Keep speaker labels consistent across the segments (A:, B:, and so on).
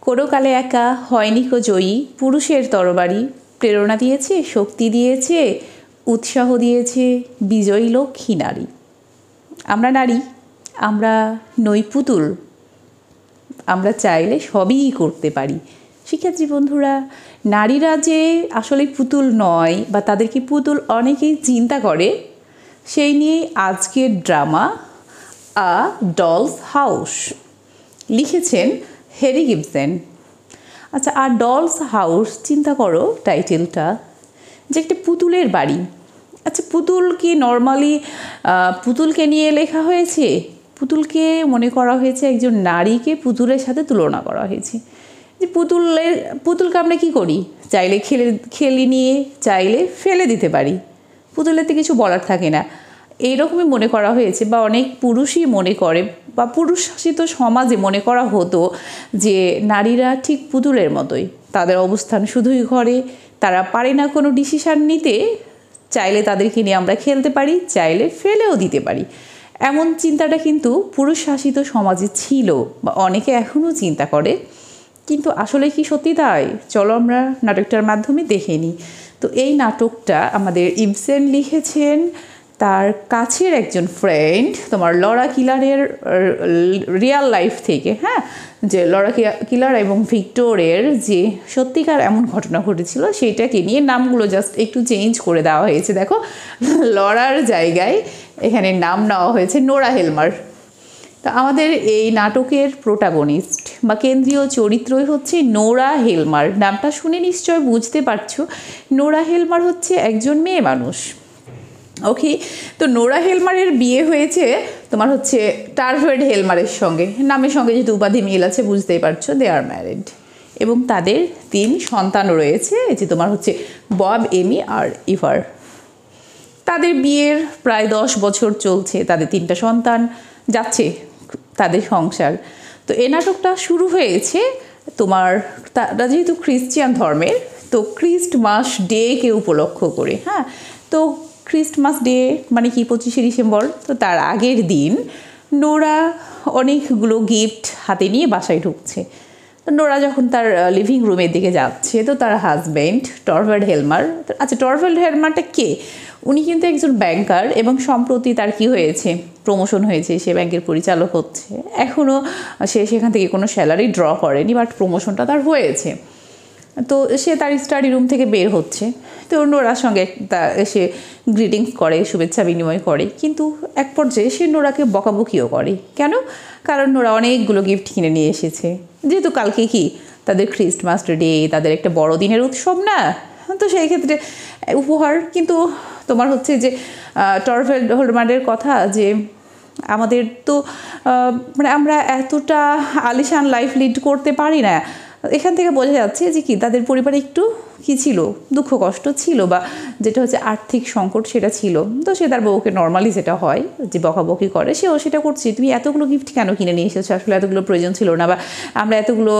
A: কোনো কালে একা হয়নি কো জয়ী, পুরুষের তরবারি প্রেরণা দিয়েছে, শক্তি দিয়েছে, উৎসাহ দিয়েছে বিজয়ী লক্ষ্মী নারী। আমরা নারী, আমরা নই পুতুল, আমরা চাইলে সবই করতে পারি। শিক্ষার্থী বন্ধুরা, নারীরা যে আসলে পুতুল নয় বা তাদেরকে পুতুল অনেকেই চিন্তা করে, সেই নিয়েই আজকের ড্রামা আ ডলস হাউস, লিখেছেন হ্যারি গিবসন। আচ্ছা, আর ডলস হাউস, চিন্তা করো টাইটেলটা, যে একটা পুতুলের বাড়ি। আচ্ছা, পুতুল কি নর্মালি পুতুলকে নিয়ে লেখা হয়েছে? পুতুলকে মনে করা হয়েছে একজন নারীকে পুতুলের সাথে তুলনা করা হয়েছে। যে পুতুলকে আমরা কী করি? চাইলে খেলি নিয়ে চাইলে ফেলে দিতে পারি, পুতুলেতে কিছু বলার থাকে না, এইরকমই মনে করা হয়েছে। বা অনেক পুরুষই মনে করে, বা পুরুষ শাসিত সমাজে মনে করা হতো যে নারীরা ঠিক পুতুলের মতোই, তাদের অবস্থান শুধুই ঘরে, তারা পারে না কোনো ডিসিশান নিতে, চাইলে তাদেরকে নিয়ে আমরা খেলতে পারি, চাইলে ফেলেও দিতে পারি। এমন চিন্তাটা কিন্তু পুরুষ শাসিত সমাজে ছিল, বা অনেকে এখনও চিন্তা করে। কিন্তু আসলে কি সত্যি তাই? চলো আমরা নাটকটার মাধ্যমে দেখে নিই। তো এই নাটকটা আমাদের ইবসেন লিখেছেন তার কাছের একজন ফ্রেন্ড, তোমার লরা কিলারের রিয়াল লাইফ থেকে। হ্যাঁ, যে লরা কিলার এবং ভিক্টরের যে সত্যিকার এমন ঘটনা ঘটেছিল সেইটাকে নিয়ে নামগুলো জাস্ট একটু চেঞ্জ করে দেওয়া হয়েছে। দেখো, লরার জায়গায় এখানে নাম নেওয়া হয়েছে নোরা হেলমার। তা আমাদের এই নাটকের প্রোটাগনিস্ট বা কেন্দ্রীয় চরিত্রই হচ্ছে নোরা হেলমার। নামটা শুনে নিশ্চয় বুঝতে পারছো, নোরা হেলমার হচ্ছে একজন মেয়ে মানুষ। ওকে, তো নোরা হেলমারের বিয়ে হয়েছে তোমার হচ্ছে টারভেড হেলমারের সঙ্গে। নামের সঙ্গে যেহেতু উপাধি মিল আছে, বুঝতেই পারছো, দে আর ম্যারিড। এবং তাদের 3 সন্তান রয়েছে, যে তোমার হচ্ছে বব, এমি আর ইভার। তাদের বিয়ের প্রায় 10 বছর চলছে, তাদের 3টা সন্তান, যাচ্ছে তাদের সংসার। তো এই নাটকটা শুরু হয়েছে তোমার, তারা যেহেতু খ্রিস্টান ধর্মের, তো ক্রিস্টমাস ডেকে উপলক্ষ করে। হ্যাঁ, তো ক্রিস্টমাস ডে মানে কি 25শে ডিসেম্বর, তো তার আগের দিন নোরা অনেকগুলো গিফট হাতে নিয়ে বাসায় ঢুকছে। তো নোরা যখন তার লিভিং রুমের দিকে যাচ্ছে, তো তার হাজব্যান্ড টরভেল্ড হেলমার, আচ্ছা টরভেল্ড হেলমারটা কে? উনি কিন্তু একজন ব্যাংকার, এবং সম্প্রতি তার কি হয়েছে, প্রমোশন হয়েছে, সে ব্যাংকের পরিচালক হচ্ছে। এখনও সে সেখান থেকে কোনো স্যালারি ড্র করেনি, বাট প্রমোশনটা তার হয়েছে। তো সে তার স্টাডি রুম থেকে বের হচ্ছে, তো নোরার সঙ্গে সে গ্রিটিংস করে, শুভেচ্ছা বিনিময় করে। কিন্তু এক পর্যায়ে সে নোরাকে বকাবকিও করে। কেন? কারণ নোরা অনেকগুলো গিফট কিনে নিয়ে এসেছে, যেহেতু কালকে কি তাদের ক্রিস্টমাস ডে, তাদের একটা বড়দিনের উৎসব না, তো সেই ক্ষেত্রে উপহার। কিন্তু তোমার হচ্ছে যে টরভেল্ড হেলমারের কথা, যে আমাদের তো মানে আমরা এতটা আলিশান লাইফ লিড করতে পারি না। এখান থেকে বোঝা যাচ্ছে যে কি তাদের পরিবারে একটু কি ছিল, দুঃখ কষ্ট ছিল, বা যেটা হচ্ছে আর্থিক সংকট সেটা ছিল। তো সে তার বউকে নর্মালি যেটা হয় যে বকাবকি করে, সেও সেটা করছে, তুমি এতগুলো গিফট কেন কিনে নিয়ে এসেছো, আসলে এতগুলো প্রয়োজন ছিল না, বা আমরা এতগুলো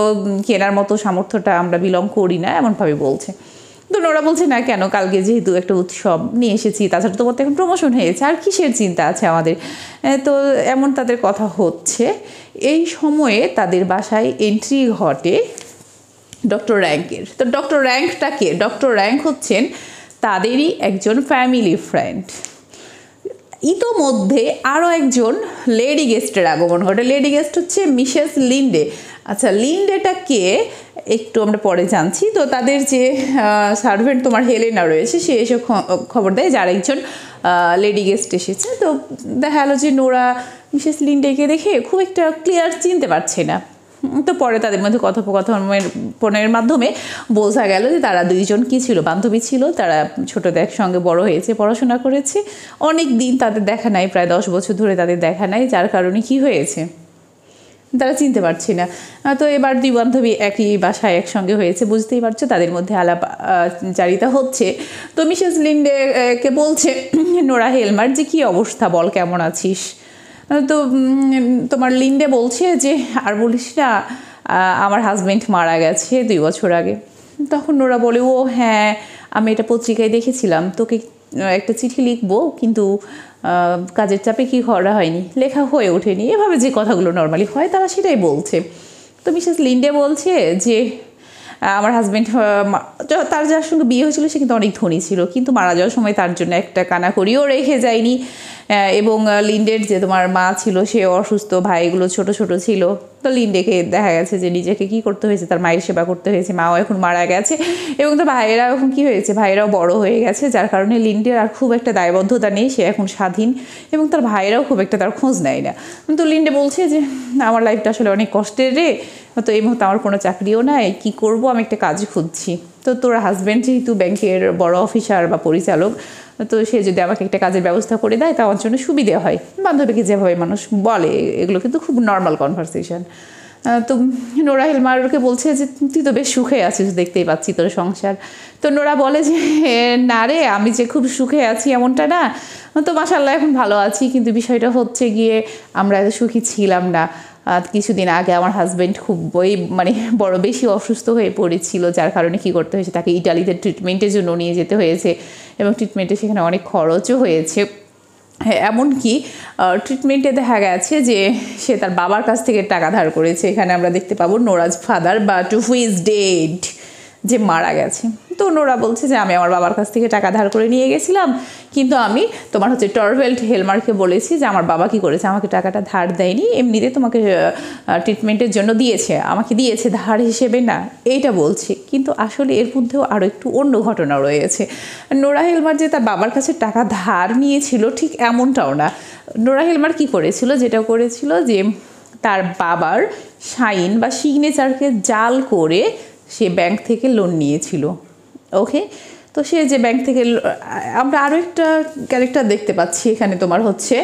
A: কেনার মতো সামর্থ্যটা আমরা বিলং করি না, এমনভাবে বলছে। তো নোরা বলছে না কেন, কালকে যেহেতু একটা উৎসব নিয়ে এসেছি, তাছাড়া তোমার তো এখন প্রমোশন হয়েছে, আর কিসের চিন্তা আছে আমাদের। তো এমন তাদের কথা হচ্ছে। এই সময়ে তাদের বাসায় এন্ট্রি ঘটে ডক্টর র্যাঙ্কের। তো ডক্টর র্যাঙ্কটা কে? ডক্টর র্যাঙ্ক হচ্ছেন তাদেরই একজন ফ্যামিলি ফ্রেন্ড। ইতোমধ্যে আরও একজন লেডি গেস্টের আগমন ঘটে। লেডি গেস্ট হচ্ছে মিসেস লিন্ডে। আচ্ছা, লিন্ডেটা কে একটু আমরা পরে জানছি। তো তাদের যে সার্ভেন্ট তোমার হেলেনা রয়েছে, সে এসে খবর দেয় যার একজন লেডি গেস্ট এসেছে। তো দেখা গেলো যে নোরা মিসেস লিন্ডেকে দেখে খুব একটা ক্লিয়ার চিনতে পারছে না। তো পরে তাদের মধ্যে কথোপকথনের মাধ্যমে বোঝা গেল যে তারা 2জন কী ছিল, বান্ধবী ছিল। তারা ছোটোতে একসঙ্গে বড় হয়েছে, পড়াশোনা করেছে, অনেক দিন তাদের দেখা নাই, প্রায় 10 বছর ধরে তাদের দেখা নাই, যার কারণে কি হয়েছে তারা চিনতে পারছে না। তো এবার 2 বান্ধবী একই বাসায় একসঙ্গে হয়েছে, বুঝতেই পারছো তাদের মধ্যে আলাপচারিতা হচ্ছে। তো মিসেস লিন্ডেকে বলছে নোরা হেলমার যে কী অবস্থা, বল কেমন আছিস। তো তোমার লিন্ডে বলছে যে আর বলিস না, আমার হাজব্যান্ড মারা গেছে 2 বছর আগে। তখন নোরা বলে, ও হ্যাঁ, আমি এটা পত্রিকায় দেখেছিলাম, তোকে একটা চিঠি লিখবো, কিন্তু কাজের চাপে কি করা হয়নি, লেখা হয়ে ওঠেনি। এভাবে যে কথাগুলো নর্মালি হয় তারা সেটাই বলছে। তো মিসেস লিন্ডে বলছে যে আমার হাজব্যান্ড তার যার সঙ্গে বিয়ে হয়েছিল সে কিন্তু অনেক ধনী ছিল, কিন্তু মারা যাওয়ার সময় তার জন্য একটা কানাকড়িও রেখে যায়নি। এবং লিন্ডের যে তোমার মা ছিল সে অসুস্থ, ভাইগুলো ছোট ছোট ছিল। তো লিন্ডেকে দেখা গেছে যে নিজেকে কি করতে হয়েছে, তার মায়ের সেবা করতে হয়েছে, মাও এখন মারা গেছে এবং তার ভাইয়েরা এখন কী হয়েছে, ভাইয়েরাও বড় হয়ে গেছে, যার কারণে লিন্ডের আর খুব একটা দায়বদ্ধতা নেই, সে এখন স্বাধীন এবং তার ভাইয়েরাও খুব একটা তার খোঁজ নেয় না। তো লিন্ডে বলছে যে আমার লাইফটা আসলে অনেক কষ্টের রে, তো এই মুহূর্তে আমার কোনো চাকরিও নাই, কি করব, আমি একটা কাজ খুঁজছি। তো তোর হাজব্যান্ড যেহেতু ব্যাংকের বড় অফিসার বা পরিচালক, তো সে যদি আমাকে একটা কাজের ব্যবস্থা করে দেয় তা আমার জন্য সুবিধে হয়। বান্ধবীকে যেভাবে মানুষ বলে, এগুলো কিন্তু খুব নর্মাল কনভারসেশন। তো নোরা হেলমারকে বলছে যে তুই তো বেশ সুখে আছিস, দেখতেই পাচ্ছি তোর সংসার। তো নোরা বলে যে না রে, আমি যে খুব সুখে আছি এমনটা না, তো মাশাআল্লাহ এখন ভালো আছি, কিন্তু বিষয়টা হচ্ছে গিয়ে আমরা এত সুখী ছিলাম না। কিছুদিন আগে আমার হাজব্যান্ড খুব মানে বড় বেশি অসুস্থ হয়ে পড়েছিল, যার কারণে কী করতে হয়েছে, তাকে ইটালিতে ট্রিটমেন্টের জন্য নিয়ে যেতে হয়েছে এবং ট্রিটমেন্টে সেখানে অনেক খরচও হয়েছে। হ্যাঁ, এমনকি ট্রিটমেন্টে দেখা গেছে যে সে তার বাবার কাছ থেকে টাকা ধার করেছে। এখানে আমরা দেখতে পাবো Nora's father but who is dead, যে মারা গেছে। তো নোরা বলছে যে আমি আমার বাবার কাছ থেকে টাকা ধার করে নিয়ে গেছিলাম, কিন্তু আমি তোমার হচ্ছে টরভেল্ড হেলমারকে বলেছি যে আমার বাবা কী করেছে, আমাকে টাকাটা ধার দেয়নি, এমনিতে তোমাকে ট্রিটমেন্টের জন্য দিয়েছে, আমাকে দিয়েছে ধার হিসেবে না, এইটা বলছে। কিন্তু আসলে এর মধ্যেও আরও একটু অন্য ঘটনা রয়েছে। নোরা হেলমার যে তার বাবার কাছে টাকা ধার নিয়েছিল ঠিক এমনটাও না। নোরা হেলমার কী করেছিল, যেটা করেছিল যে তার বাবার সাইন বা সিগনেচারকে জাল করে সে ব্যাংক থেকে লোন নিয়েছিল। ওকে, তো সে যে ব্যাংক থেকে আমরা আরও একটা ক্যারেক্টার দেখতে পাচ্ছি এখানে, তোমার হচ্ছে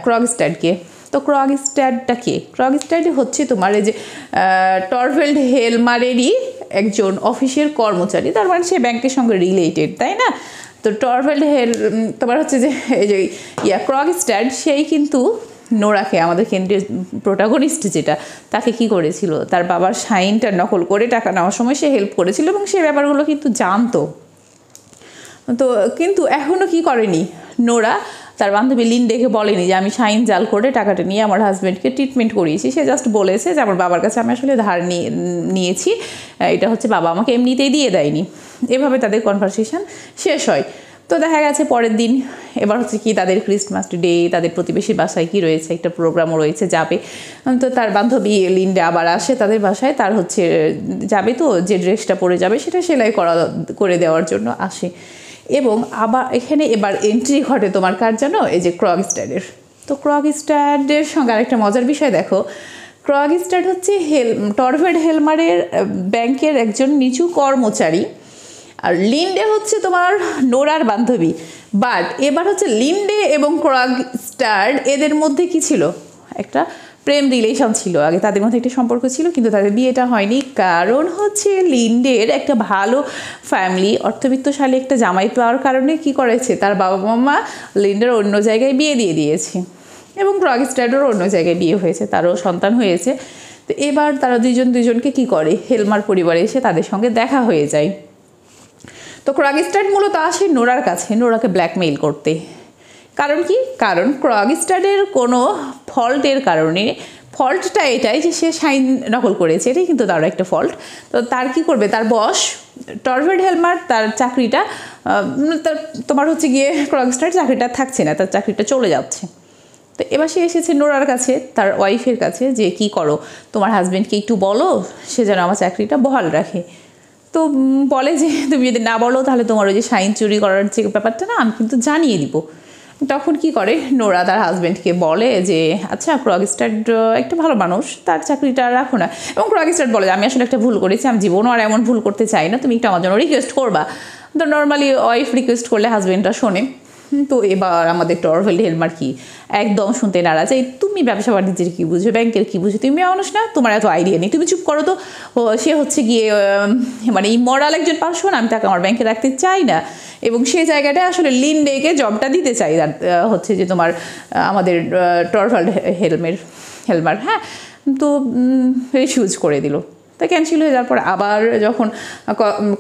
A: ক্রগস্ট্যাডকে। তো ক্রগস্ট্যাডটা কে? ক্রগস্ট্যাড হচ্ছে তোমার এই যে টরভেল্ড হেলমারেরই একজন অফিসের কর্মচারী, তার মানে সে ব্যাংকের সঙ্গে রিলেটেড, তাই না? তো টরভেল্ড তোমার হচ্ছে যে এই যে ক্রগস্ট্যাড, সেই কিন্তু নোরাকে, আমাদের কেন্দ্রীয় প্রোটাগনিস্ট যেটা, তাকে কি করেছিল, তার বাবার সাইনটা নকল করে টাকা নেওয়ার সময় সে হেল্প করেছিল এবং সে ব্যাপারগুলো কিন্তু জানতো। তো কিন্তু এখনও কি করেনি নোরা, তার বান্ধবী লিন্ডেকে বলেনি যে আমি সাইন জাল করে টাকাটা নিয়ে আমার হাজব্যান্ডকে ট্রিটমেন্ট করিয়েছি। সে জাস্ট বলেছে যে আমার বাবার কাছে আমি আসলে ধার নিয়েছি, এটা হচ্ছে বাবা আমাকে এমনিতেই দিয়ে দেয়নি। এভাবে তাদের কনভারসেশন শেষ হয়। তো দেখা গেছে পরের দিন এবার হচ্ছে কি তাদের ক্রিসমাস ডে, তাদের প্রতিবেশীর বাসায় কি রয়েছে, একটা প্রোগ্রামও রয়েছে, যাবে। তো তার বান্ধবী লিন্ডে আবার আসে তাদের বাসায়, তার হচ্ছে যাবে, তো যে ড্রেসটা পরে যাবে সেটা সেলাই করে দেওয়ার জন্য আসে। এবং আবার এখানে এবার এন্ট্রি ঘটে তোমার কার জানো, এই যে ক্রগস্ট্যাডের। তো ক্রগস্ট্যাডের সঙ্গে আরেকটা মজার বিষয় দেখো, ক্রগস্ট্যাড হচ্ছে টরভেল্ড হেলমারের ব্যাংকের একজন নিচু কর্মচারী, আর লিন্ডে হচ্ছে তোমার নোরার বান্ধবী। বাট এবার হচ্ছে লিন্ডে এবং ক্রগস্ট্যাড এদের মধ্যে কি ছিল, একটা প্রেম রিলেশন ছিল, আগে তাদের মধ্যে একটা সম্পর্ক ছিল, কিন্তু তাদের বিয়েটা হয়নি। কারণ হচ্ছে লিন্ডের একটা ভালো ফ্যামিলি, অর্থবিত্তশালী একটা জামাই পাওয়ার কারণে কি করেছে, তার বাবা মা লিন্ডের অন্য জায়গায় বিয়ে দিয়ে দিয়েছে এবং ক্রগস্ট্যাডেরও অন্য জায়গায় বিয়ে হয়েছে, তারও সন্তান হয়েছে। তো এবার তারা দুজনকে কি করে, হেলমার পরিবারে এসে তাদের সঙ্গে দেখা হয়ে যায়। তো ক্রগস্ট্যাড মূলত আসে নোরার কাছে, নোরাকে ব্ল্যাকমেইল করতে। কারণ কি, কারণ ক্রগস্ট্যাডের কোনো ফল্টের কারণে, ফল্টটা এটাই যে সে সাইন নকল করেছে, এটাই কিন্তু তার একটা ফল্ট। তো তার কি করবে, তার বস টরভেল্ড হেলমার তার চাকরিটা তার তোমার হচ্ছে গিয়ে ক্রগস্ট্যাড চাকরিটা থাকছে না, তার চাকরিটা চলে যাচ্ছে। তো এবার সে এসেছে নোরার কাছে, তার ওয়াইফের কাছে, যে কি করো, তোমার হাজব্যান্ডকে একটু বলো সে যেন আমার চাকরিটা বহাল রাখে। তো বলে যে তুমি যদি না বলো তাহলে তোমার ওই যে সাইন চুরি করার যে ব্যাপারটা না, আমি কিন্তু জানিয়ে দিব। তখন কি করে, নোরা তার হাজব্যান্ডকে বলে যে আচ্ছা ক্রগস্ট্যাড একটা ভালো মানুষ, তার চাকরিটা রাখো না। এবং ক্রগস্ট্যাড বলে আমি আসলে একটা ভুল করেছি, আমি জীবনও আর এমন ভুল করতে চাই না, তুমি একটু আমার জন্য রিকোয়েস্ট করবা। তো নর্মালি ওয়াইফ রিকোয়েস্ট করলে হাজব্যান্ডটা শোনে। তো এবার আমাদের টরভেল্ড হেলমার কি একদম শুনতে নারাজ, এই তুমি ব্যবসা বাণিজ্যের কী বুঝো, ব্যাংকের কী বুঝো, তুমি মানুষ না, তোমার এত আইডিয়া নেই, তুমি চুপ করো তো। সে হচ্ছে গিয়ে মানে ইমরাল একজন পার্সন, আমি তাকে আমার ব্যাংকে রাখতে চাই না, এবং সেই জায়গাটায় আসলে লিন্ডেকে জবটা দিতে চাই, হচ্ছে যে তোমার আমাদের টরভেল্ড হেলমার। হ্যাঁ, তো রিফিউজ করে দিল। তা ক্যান্সেল হয়ে যাওয়ার পর আবার যখন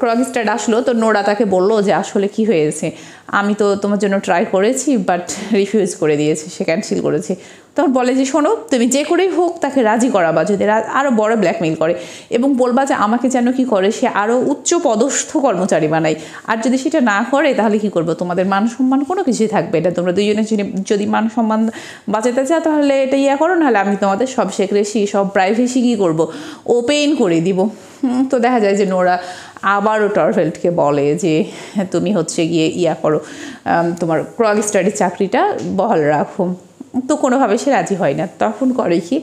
A: ক্রগস্ট্যাড আসলো, তো নোরা তাকে বললো যে আসলে কি হয়েছে, আমি তো তোমার জন্য ট্রাই করেছি, বাট রিফিউজ করে দিয়েছে, সে ক্যান্সেল করেছে। তখন বলে যে শোনো, তুমি যে করেই হোক তাকে রাজি করাবা, যদি আরও বড় ব্ল্যাকমেইল করে, এবং বলবা যে আমাকে যেন কি করে সে আরও উচ্চ পদস্থ কর্মচারী বানায়। আর যদি সেটা না করে তাহলে কি করবো, তোমাদের মান সম্মান কোনো কিছুই থাকবে না। তোমরা দুজনে যদি মান সম্মান বাঁচাতে চাও তাহলে এটা ইয়া করো, নাহলে আমি তোমাদের সব সিক্রেসি, সব প্রাইভেসি কী করবো, ওপেন করে দিব। তো দেখা যায় যে নোরা আবারও টরভেল্ডকে বলে যে তুমি হচ্ছে গিয়ে ইয়া করো, তোমার ক্রগস্টাডের চাকরিটা বহাল রাখো। তো কোনোভাবে সে রাজি হয় না। তখন করে কি,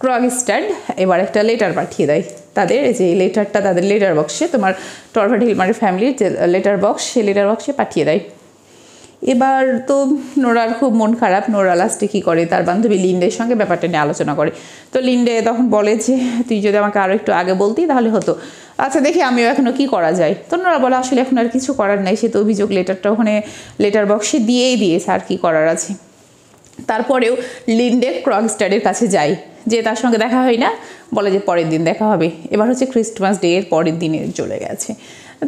A: ক্রগস্টাড এবার একটা লেটার পাঠিয়ে দেয় তাদের, যে লেটারটা তাদের লেটার বক্সে, তোমার টরভেল্ড হিলমারের ফ্যামিলির যে লেটার বক্স, সে লেটার বক্সে পাঠিয়ে দেয়। এবার তো নোরার খুব মন খারাপ। নোরা লাস্টে কী করে, তার বান্ধবী লিন্ডের সঙ্গে ব্যাপারটা নিয়ে আলোচনা করে। তো লিন্ডে তখন বলে যে তুই যদি আমাকে আরও একটু আগে বলতি তাহলে হতো। আচ্ছা দেখি আমিও এখনও কী করা যায়। তো নোরা বলে আসলে এখন আর কিছু করার নেই, সে তো অভিযোগ লেটারটা ওখানে লেটার বক্সে দিয়েই দিয়েছে, আর কি করার আছে। তারপরেও লিন্ডে ক্রগস্টাডের কাছে যায়, যে তার সঙ্গে দেখা হয় না, বলে যে পরের দিন দেখা হবে। এবার হচ্ছে ক্রিসমাস ডে এর পরের দিনে চলে গেছে।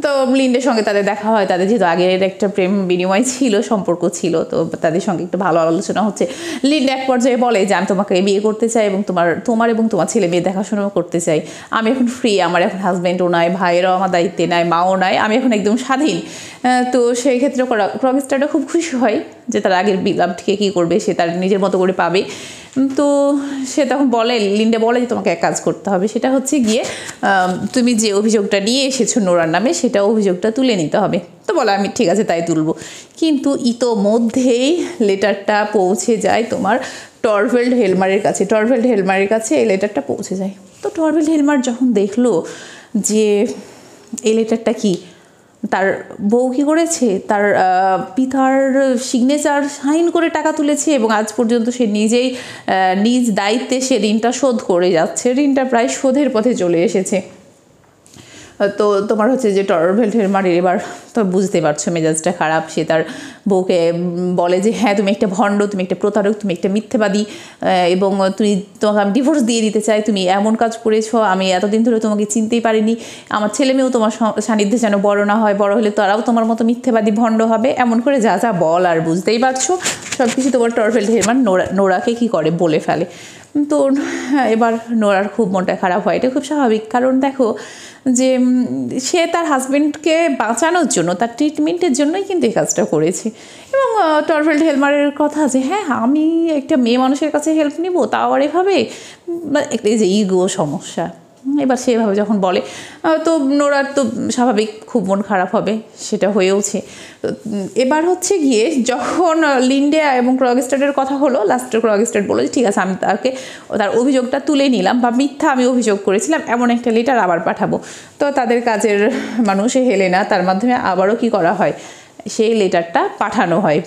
A: তো লিন্ডের সঙ্গে তাদের দেখা হয়, তাদের যেহেতু আগের একটা প্রেম বিনিময় ছিল, সম্পর্ক ছিল, তো তাদের সঙ্গে একটু ভালো আলোচনা হচ্ছে। লিন্ডে এক পর্যায়ে বলে যে আমি তোমাকে বিয়ে করতে চাই এবং তোমার এবং তোমার ছেলে মেয়ে দেখাশোনাও করতে চাই। আমি এখন ফ্রি, আমার এখন হাজব্যান্ডও নাই, ভাইয়েরাও আমার দায়িত্বে নাই, মাও নাই, আমি এখন একদম স্বাধীন। তো সেই ক্ষেত্রে ক্রগস্টারটা খুব খুশি হয় যে তার আগের বিলাভডকে কী করবে, সে তার নিজের মতো করে পাবে। তো সে তখন বলে, লিন্ডে বলে যে তোমাকে এক কাজ করতে হবে, সেটা হচ্ছে গিয়ে তুমি যে অভিযোগটা নিয়ে এসেছো নোরার নামে, সেটা অভিযোগটা তুলে নিতে হবে। তো বলে আমি ঠিক আছে তাই তুলবো। কিন্তু ইতোমধ্যেই লেটারটা পৌঁছে যায় তোমার টরভেল্ড হেলমারের কাছে। টরভেল্ড হেলমারের কাছে এই লেটারটা পৌঁছে যায়। তো টরভেল্ড হেলমার যখন দেখলো যে এই লেটারটা কি, তার বউ কী করেছে, তার পিতার সিগনেচার সাইন করে টাকা তুলেছে, এবং আজ পর্যন্ত সে নিজেই নিজ দায়িত্বে সে ঋণটা শোধ করে যাচ্ছে, ঋণটা প্রায় শোধের পথে চলে এসেছে। তো তোমার হচ্ছে যে টরভেল্ড হেলমারের এবার তো বুঝতে পারছো মেজাজটা খারাপ। সে তার বউকে বলে যে হ্যাঁ তুমি একটা ভণ্ড, তুমি একটা প্রতারক, তুমি একটা মিথ্যেবাদী, এবং তোমাকে আমি ডিভোর্স দিয়ে দিতে চাই। তুমি এমন কাজ করেছো, আমি এতদিন ধরে তোমাকে চিনতেই পারিনি। আমার ছেলে মেয়েও তোমার সান্নিধ্যে যেন বড় না হয়, বড় হলে তারাও তোমার মতো মিথ্যেবাদী ভণ্ড হবে, এমন করে যা যা বল। আর বুঝতেই পারছো সব কিছু তোমার টরভেল্ড হেলমার নোরাকে কী করে বলে ফেলে। তো এবার নোরার খুব মনটা খারাপ হয়। এটা খুব স্বাভাবিক, কারণ দেখো যে সে তার হাজব্যান্ডকে বাঁচানোর জন্য, তার ট্রিটমেন্টের জন্যই কিন্তু এই কাজটা করেছে। এবং টরভেল্ড হেলমারের কথা যে হ্যাঁ আমি একটা মেয়ে মানুষের কাছে হেল্প নিব, তাও আর এভাবে, একটা যে ইগো সমস্যা। এবার সেভাবে যখন বলে, তো নোরার তো স্বাভাবিক খুব মন খারাপ হবে, সেটা হয়েওছে। এবার হচ্ছে গিয়ে যখন লিন্ডে এবং ক্রগস্টাডের কথা হলো, লাস্টে ক্রগস্টাড বলল যে ঠিক আছে আমি তার অভিযোগটা তুলে নিলাম, বা মিথ্যা আমি অভিযোগ করেছিলাম এমন একটা লেটার আবার পাঠাবো। তো তাদের কাজের মানুষ হেলেনা, তার মাধ্যমে আবারও কি করা হয়, সেই লেটারটা পাঠানো হয়।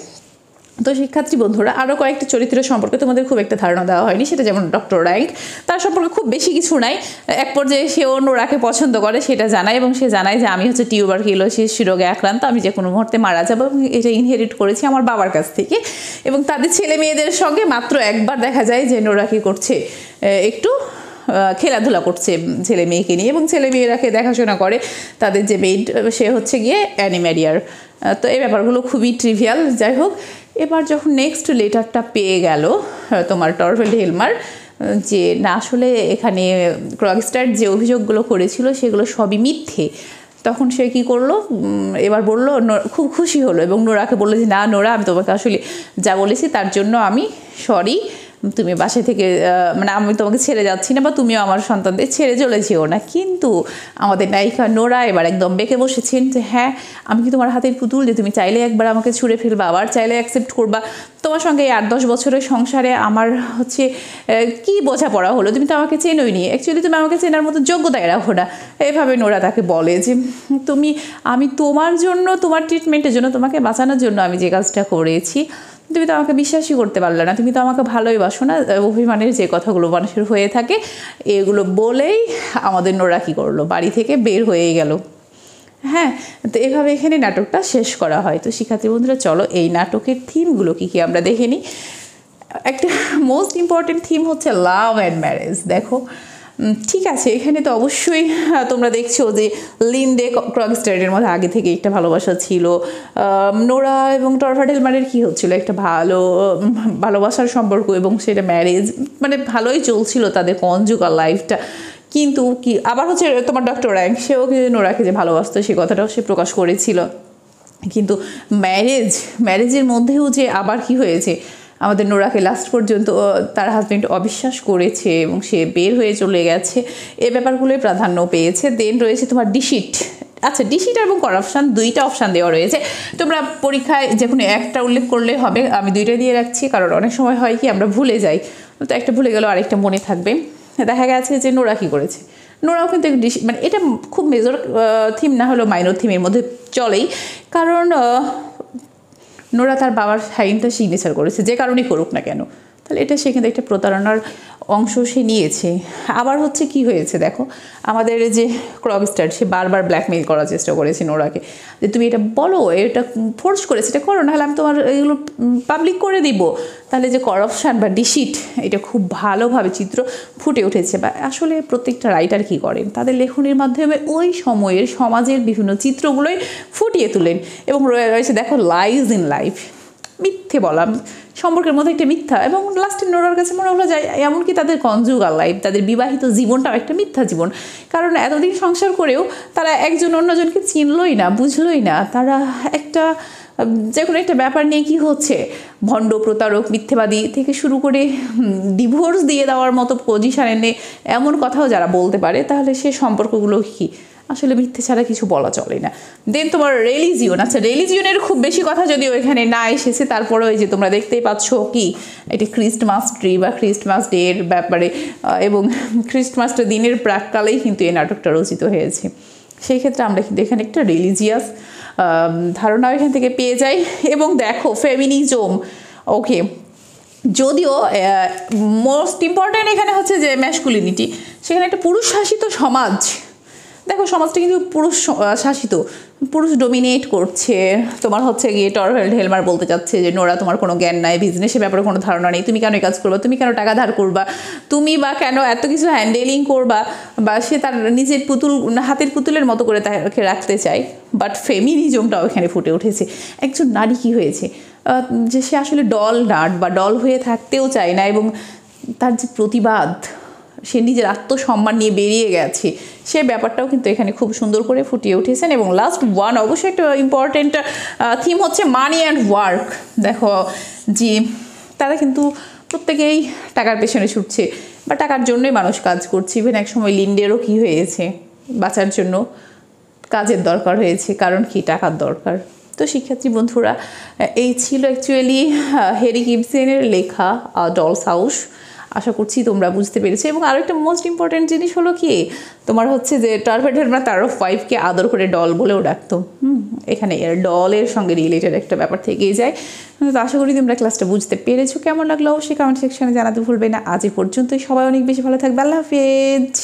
A: তো শিক্ষার্থী বন্ধুরা, আরও কয়েকটা চরিত্র সম্পর্কে তোমাদের খুব একটা ধারণা দেওয়া হয়নি, সেটা যেমন ডক্টর র্যাঙ্ক। তার সম্পর্কে খুব বেশি কিছু নাই। এক পর্যায়ে সেও নোরাকে পছন্দ করে, সেটা জানায়, এবং সে জানায় যে আমি হচ্ছে টিউবারকিউলোসিস রোগে আক্রান্ত, আমি যে কোনো মুহূর্তে মারা যাবো, এবং এটা ইনহেরিট করেছি আমার বাবার কাছ থেকে। এবং তাদের ছেলে মেয়েদের সঙ্গে মাত্র একবার দেখা যায় যে নোরা কী করছে, একটু খেলাধুলা করছে ছেলে মেয়েকে নিয়ে, এবং ছেলে মেয়েরাকে দেখাশোনা করে তাদের যে মেড, সে হচ্ছে গিয়ে অ্যানিম্যারিয়ার। তো এই ব্যাপারগুলো খুবই ট্রিভিয়াল। যাই হোক, এবার যখন নেক্সট লেটারটা পেয়ে গেল তোমার টরভেল্ড হেলমার, যে না আসলে এখানে ক্রগস্টাড যে অভিযোগগুলো করেছিল সেগুলো সবই মিথ্যে, তখন সে কী করলো, এবার বললো, খুব খুশি হলো এবং নোরাকে বললো যে না নোরা, আমি তোমাকে আসলে যা বলেছি তার জন্য আমি সরি, তুমি বাসা থেকে মানে আমি তোমাকে ছেড়ে যাচ্ছি না, বা তুমিও আমার সন্তানদের ছেড়ে চলে যেও না। কিন্তু আমাদের নায়িকা নোরা এবার একদম বেঁকে বসেছেন যে হ্যাঁ আমি কি তোমার হাতের পুতুল, যে তুমি চাইলে একবার আমাকে ছুঁড়ে ফেলবা, আবার চাইলে অ্যাকসেপ্ট করবা। তোমার সঙ্গে এই 8-10 বছরের সংসারে আমার হচ্ছে কী বোঝাপড়া হলো, তুমি তো আমাকে চেনোই নি, অ্যাকচুয়ালি তুমি আমাকে চেনার মতো যোগ্যতায় রাখো না। এভাবে নোরা তাকে বলে যে আমি তোমার জন্য, তোমার ট্রিটমেন্টের জন্য, তোমাকে বাঁচানোর জন্য আমি যে কাজটা করেছি, তুমি তো আমাকে বিশ্বাসই করতে পারলে না, তুমি তো আমাকে ভালোই বাসো না। অভিমানের যে কথাগুলো মানুষের হয়ে থাকে, এগুলো বলেই আমাদের নোরা কী করলো, বাড়ি থেকে বের হয়ে গেল। হ্যাঁ, তো এভাবে এখানে নাটকটা শেষ করা হয়। তো শিক্ষার্থী বন্ধুরা চলো এই নাটকের থিমগুলো কী কী আমরা দেখে নিই। একটা মোস্ট ইম্পর্টেন্ট থিম হচ্ছে লাভ অ্যান্ড ম্যারেজ। দেখো ঠিক আছে, এখানে তো অবশ্যই তোমরা দেখছো যে লিন্ডে ক্রগস্টারের মধ্যে আগে থেকে একটা ভালোবাসা ছিল। নোরা এবং টরভাল্ড হেলমারের কী হচ্ছিল, একটা ভালোবাসার সম্পর্ক এবং সেটা ম্যারেজ, মানে ভালোই চলছিল তাদের কনজুগাল লাইফটা। কিন্তু কি আবার হচ্ছে তোমার ডক্টর র্যাঙ্ক, সেও কিন্তু নোরাকে যে ভালোবাসতো সে কথাটাও সে প্রকাশ করেছিল। কিন্তু ম্যারেজের মধ্যেও যে আবার কি হয়েছে, আমাদের নোরাকে লাস্ট পর্যন্ত তার হাজব্যান্ড অবিশ্বাস করেছে এবং সে বের হয়ে চলে গেছে, এ ব্যাপারগুলোই প্রাধান্য পেয়েছে। দেন রয়েছে তোমার ডিসিট। আচ্ছা, ডিসিট এবং করাপশান দুইটা অপশান দেওয়া রয়েছে, তোমরা পরীক্ষায় যে কোনো একটা উল্লেখ করলে হবে। আমি দুইটা দিয়ে রাখছি কারণ অনেক সময় হয় কি আমরা ভুলে যাই, তো একটা ভুলে গেলেও আরেকটা মনে থাকবে। দেখা গেছে যে নোরা কী করেছে, নোরাও কিন্তু মানে এটা খুব মেজর থিম না হলেও মাইনর থিমের মধ্যে চলেই, কারণ নোরা তার বাবার সাইনটা সিগনেচার করেছে, যে কারণেই করুক না কেন, তাহলে এটা সে কিন্তু একটা প্রতারণার অংশ সে নিয়েছে। আবার হচ্ছে কি হয়েছে দেখো, আমাদের যে ক্রগস্টার সে বারবার ব্ল্যাকমেইল করার চেষ্টা করেছে নোরাকে, যে তুমি এটা বলো, এটা ফোর্স করেছে, এটা করো, নাহলে আমি তোমার এগুলো পাবলিক করে দিব। তাহলে যে করাপশান বা ডিসিট, এটা খুব ভালোভাবে চিত্র ফুটে উঠেছে। বা আসলে প্রত্যেকটা রাইটার কী করেন, তাদের লেখনীর মাধ্যমে ওই সময়ের সমাজের বিভিন্ন চিত্রগুলোই ফুটিয়ে তোলেন। এবং রয়েছে দেখো লাইজ ইন লাইফ, মিথ্যে বলা, সম্পর্কের মধ্যে একটা মিথ্যা, এবং লাস্টে নোরার কাছে মনে হলো যায় এমনকি তাদের কনজুগাল লাইফ, তাদের বিবাহিত জীবনটাও একটা মিথ্যা জীবন। কারণ এতদিন সংসার করেও তারা একজন অন্যজনকে চিনলই না, বুঝলই না, তারা একটা যে কোনো একটা ব্যাপার নিয়ে কী হচ্ছে, ভণ্ড, প্রতারক, মিথ্যেবাদী থেকে শুরু করে ডিভোর্স দিয়ে দেওয়ার মতো পজিশানে এনে এমন কথাও যারা বলতে পারে, তাহলে সে সম্পর্কগুলো কী, আসলে মিথ্যে ছাড়া কিছু বলা চলে না। দেন তোমার রিলিজিয়ন। আচ্ছা, রিলিজিয়নের খুব বেশি কথা যদিও এখানে না এসেছে, তারপরে ওই যে তোমরা দেখতেই পাচ্ছ কি এটি ক্রিস্টমাস ট্রি বা ক্রিস্টমাস ডে এর ব্যাপারে, এবং ক্রিস্টমাসটা দিনের প্রাককালেই কিন্তু এই নাটকটা রচিত হয়েছে। সেই ক্ষেত্রে আমরা কিন্তু এখানে একটা রিলিজিয়াস ধারণা এখান থেকে পেয়ে যাই। এবং দেখো ফেমিনিজম, ওকে, যদিও মোস্ট ইম্পর্ট্যান্ট এখানে হচ্ছে যে ম্যাসকুলিনিটি, সেখানে একটা পুরুষ শাসিত সমাজ, দেখো সমাজটা কিন্তু পুরুষ শাসিত, পুরুষ ডোমিনেট করছে। তোমার হচ্ছে গিয়ে টরভাল্ড হেলমার বলতে চাচ্ছে যে নোরা তোমার কোনো জ্ঞান নাই, বিজনেসের ব্যাপারে কোনো ধারণা নেই, তুমি কেন এই কাজ করবা, তুমি কেন টাকা ধার করবা, তুমি বা কেন এত কিছু হ্যান্ডেলিং করবা, বা সে তার নিজের হাতের পুতুলের মতো করে তাকে রাখতে চায়। বাট ফেমিনিজমটাও এখানে ফুটে উঠেছে। একজন নারী কী হয়েছে, যে সে আসলে ডল নাট বা ডল হয়ে থাকতেও চায় না, এবং তার যে প্রতিবাদ, সে নিজের আত্মসম্মান নিয়ে বেরিয়ে গেছে, সে ব্যাপারটাও কিন্তু এখানে খুব সুন্দর করে ফুটিয়ে উঠেছেন। এবং লাস্ট ওয়ান অবশ্যই একটা ইম্পর্টেন্ট থিম হচ্ছে মানি অ্যান্ড ওয়ার্ক। দেখো যে তারা কিন্তু প্রত্যেকেই টাকার পেছনে ছুটছে বা টাকার জন্যই মানুষ কাজ করছে। ইভেন এক সময় লিন্ডেরও কী হয়েছে, বাঁচার জন্য কাজের দরকার হয়েছে, কারণ কি টাকার দরকার। তো শিক্ষার্থী বন্ধুরা, এই ছিল অ্যাকচুয়ালি হ্যারি গিবসনের লেখা ডলস হাউস। আশা করছি তোমরা বুঝতে পেরেছো। এবং আরও একটা মোস্ট ইম্পর্টেন্ট জিনিস হলো কি, তোমার হচ্ছে যে টরভাল্ড হেলমার তার ওয়াইফকে আদর করে ডল বলেও ডাকতো। এখানে ডলের সঙ্গে রিলেটেড একটা ব্যাপার থেকেই যায়। তো আশা করি তোমরা ক্লাসটা বুঝতে পেরেছো। কেমন লাগলো অবশ্যই কমেন্ট সেকশনে জানাতে ভুলবে না। আজ এই পর্যন্তই, সবাই অনেক বেশি ভালো থাকবে। আল্লাহ হাফেজ।